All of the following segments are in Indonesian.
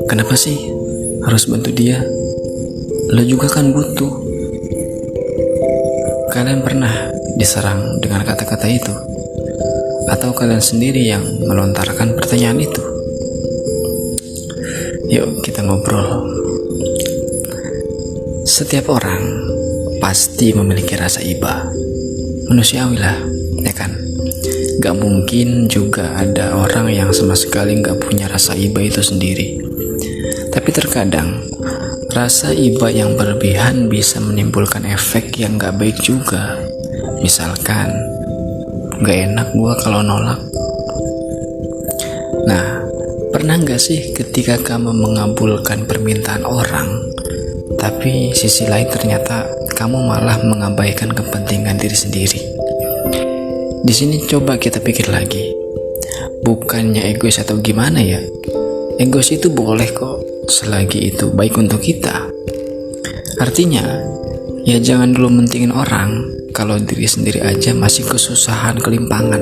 Kenapa sih harus bantu dia? Lo juga kan butuh. Kalian pernah diserang dengan kata-kata itu? Atau kalian sendiri yang melontarkan pertanyaan itu? Yuk kita ngobrol. Setiap orang pasti memiliki rasa iba. Manusiawi lah, ya kan? Gak mungkin juga ada orang yang sama sekali gak punya rasa iba itu sendiri. Tapi terkadang rasa iba yang berlebihan bisa menimbulkan efek yang gak baik juga. Misalkan gak enak gua kalau nolak. Nah, pernah gak sih ketika kamu mengabulkan permintaan orang, tapi sisi lain ternyata kamu malah mengabaikan kepentingan diri sendiri? Di sini coba kita pikir lagi. Bukannya egois atau gimana ya? Egois itu boleh kok, selagi itu baik untuk kita. Artinya, ya jangan dulu mentingin orang kalau diri sendiri aja masih kesusahan kelimpangan.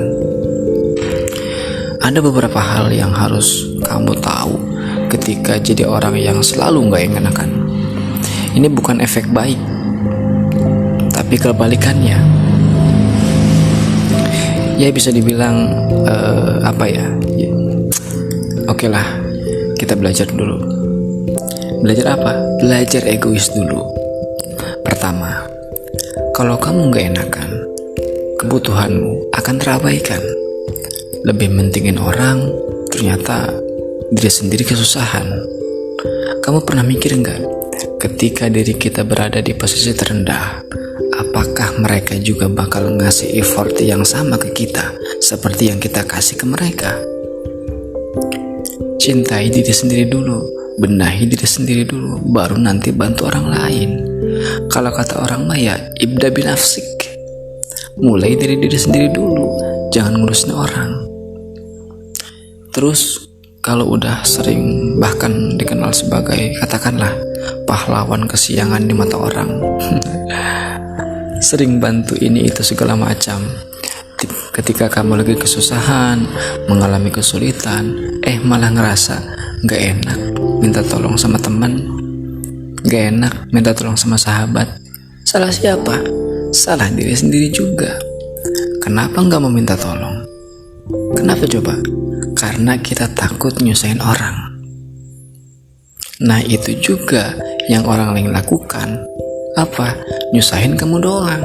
Ada beberapa hal yang harus kamu tahu ketika jadi orang yang selalu gak enakan. Ini bukan efek baik, tapi kebalikannya. Ya bisa dibilang Oke lah, kita belajar dulu. Belajar apa? Belajar egois dulu. Pertama, kalau kamu gak enakan, kebutuhanmu akan terabaikan. Lebih mentingin orang, ternyata diri sendiri kesusahan. Kamu pernah mikir gak, ketika diri kita berada di posisi terendah, apakah mereka juga bakal ngasih effort yang sama ke kita seperti yang kita kasih ke mereka? Cintai diri sendiri dulu, benahi diri sendiri dulu, baru nanti bantu orang lain. Kalau kata orang mah ya ibda binafsik. Mulai dari diri sendiri dulu, jangan ngurusin orang. Terus kalau udah sering bahkan dikenal sebagai katakanlah pahlawan kesiangan di mata orang, sering bantu ini itu segala macam, ketika kamu lagi kesusahan, mengalami kesulitan, malah ngerasa gak enak minta tolong sama teman, gak enak minta tolong sama sahabat. Salah siapa? Salah diri sendiri juga. Kenapa gak mau minta tolong? Kenapa coba? Karena kita takut nyusahin orang. Nah itu juga yang orang lain lakukan. Apa? Nyusahin kamu doang.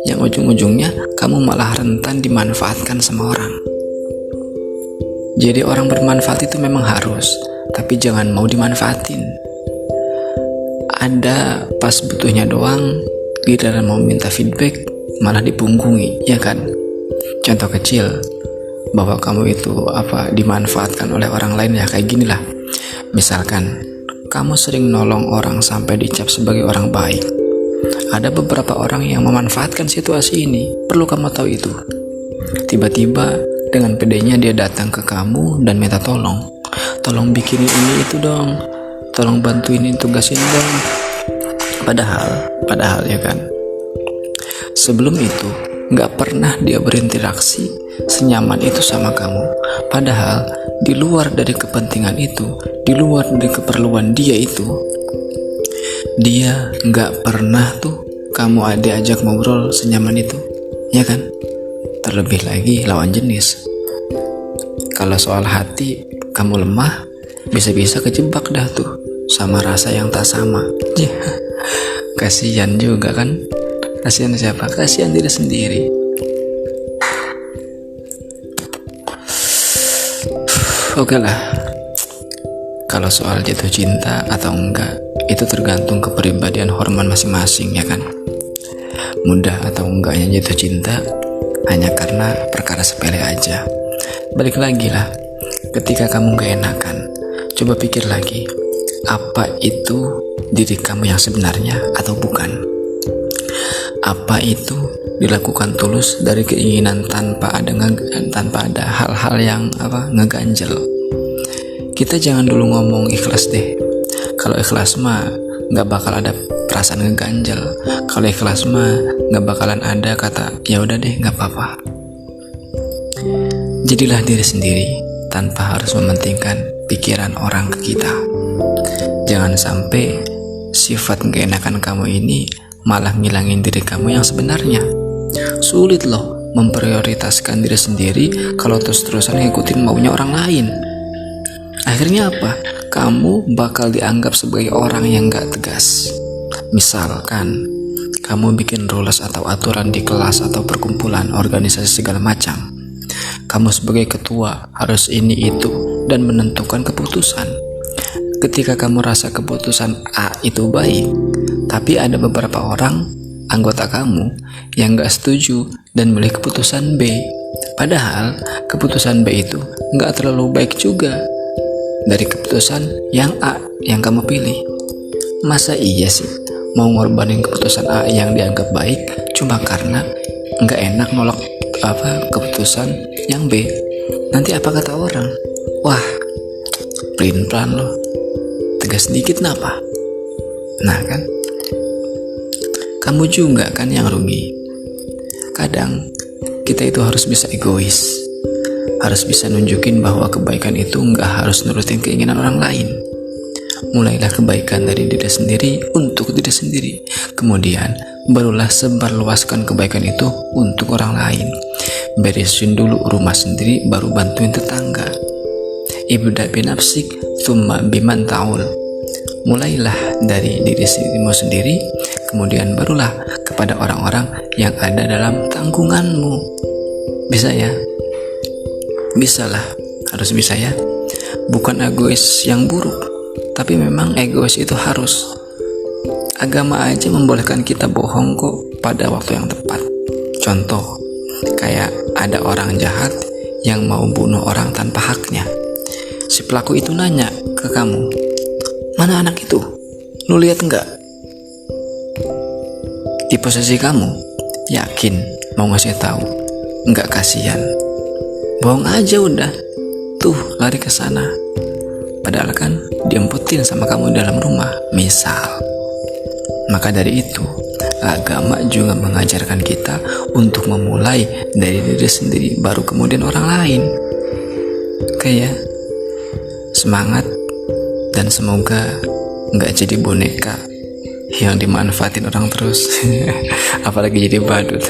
Yang ujung-ujungnya kamu malah rentan dimanfaatkan sama orang. Jadi orang bermanfaat itu memang harus, tapi jangan mau dimanfaatin. Ada pas butuhnya doang, giliran mau minta feedback malah dipunggungi, ya kan? Contoh kecil, bahwa kamu itu dimanfaatkan oleh orang lain ya kayak gini lah. Misalkan kamu sering nolong orang sampai dicap sebagai orang baik. Ada beberapa orang yang memanfaatkan situasi ini, perlu kamu tahu itu. Tiba-tiba dengan pedenya dia datang ke kamu dan minta tolong bikinin ini itu dong, tolong bantuin tugasin dong. Padahal ya kan, sebelum itu gak pernah dia berinteraksi senyaman itu sama kamu. Padahal di luar dari kepentingan itu, di luar dari keperluan dia itu, dia gak pernah tuh kamu ajak ngobrol senyaman itu, ya kan? Terlebih lagi lawan jenis. Kalau soal hati kamu lemah, bisa-bisa kejebak dah tuh sama rasa yang tak sama. Kasihan juga kan? Kasihan siapa? Kasihan diri sendiri. Oke lah, kalau soal jatuh cinta atau enggak, itu tergantung kepribadian hormon masing-masing, ya kan? Mudah atau enggaknya jatuh cinta hanya karena perkara sepele aja. Balik lagi lah, ketika kamu gak enakan, coba pikir lagi, apa itu diri kamu yang sebenarnya atau bukan? Apa itu dilakukan tulus dari keinginan tanpa ada hal-hal yang ngeganjel? Kita jangan dulu ngomong ikhlas deh. Kalau ikhlas mah gak bakal ada perasaan ngeganjel. Kalau ikhlas mah gak bakalan ada kata ya udah deh gak apa-apa. Jadilah diri sendiri tanpa harus mementingkan pikiran orang ke kita. Jangan sampai sifat gak enakan kamu ini malah ngilangin diri kamu yang sebenarnya. Sulit loh memprioritaskan diri sendiri kalau terus-terusan ngikutin maunya orang lain. Akhirnya apa? Kamu bakal dianggap sebagai orang yang gak tegas. Misalkan kamu bikin rules atau aturan di kelas atau perkumpulan, organisasi segala macam. Kamu sebagai ketua harus ini itu dan menentukan keputusan. Ketika kamu rasa keputusan A itu baik, tapi ada beberapa orang anggota kamu yang gak setuju dan milih keputusan B. Padahal keputusan B itu gak terlalu baik juga dari keputusan yang A yang kamu pilih. Masa iya sih mau ngorbanin keputusan A yang dianggap baik cuma karena nggak enak nolak keputusan yang B? Nanti apa kata orang? Wah, pelin-pelan loh, tegas sedikit napa? Nah kan, kamu juga kan yang rugi. Kadang kita itu harus bisa egois, harus bisa nunjukin bahwa kebaikan itu nggak harus nurutin keinginan orang lain. Mulailah kebaikan dari diri sendiri untuk diri sendiri. Kemudian barulah sebarluaskan kebaikan itu untuk orang lain. Beresin dulu rumah sendiri, baru bantuin tetangga. Ibda binafsik tsumma biman ta'ul. Mulailah dari diri dirimu sendiri, kemudian barulah kepada orang-orang yang ada dalam tanggunganmu. Bisa ya? Bisalah, harus bisa ya. Bukan egois yang buruk, tapi memang egois itu harus. Agama aja membolehkan kita bohong kok pada waktu yang tepat. Contoh, kayak ada orang jahat yang mau bunuh orang tanpa haknya. Si pelaku itu nanya ke kamu, "Mana anak itu? Lu lihat enggak?" Di posisi kamu, yakin mau ngasih tahu, enggak, kasihan. Bohong aja udah. Tuh, lari ke sana. Padahal kan diemputin sama kamu dalam rumah, misal. Maka dari itu, agama juga mengajarkan kita untuk memulai dari diri sendiri, baru kemudian orang lain. Oke ya, semangat dan semoga nggak jadi boneka yang dimanfaatin orang terus, apalagi jadi badut.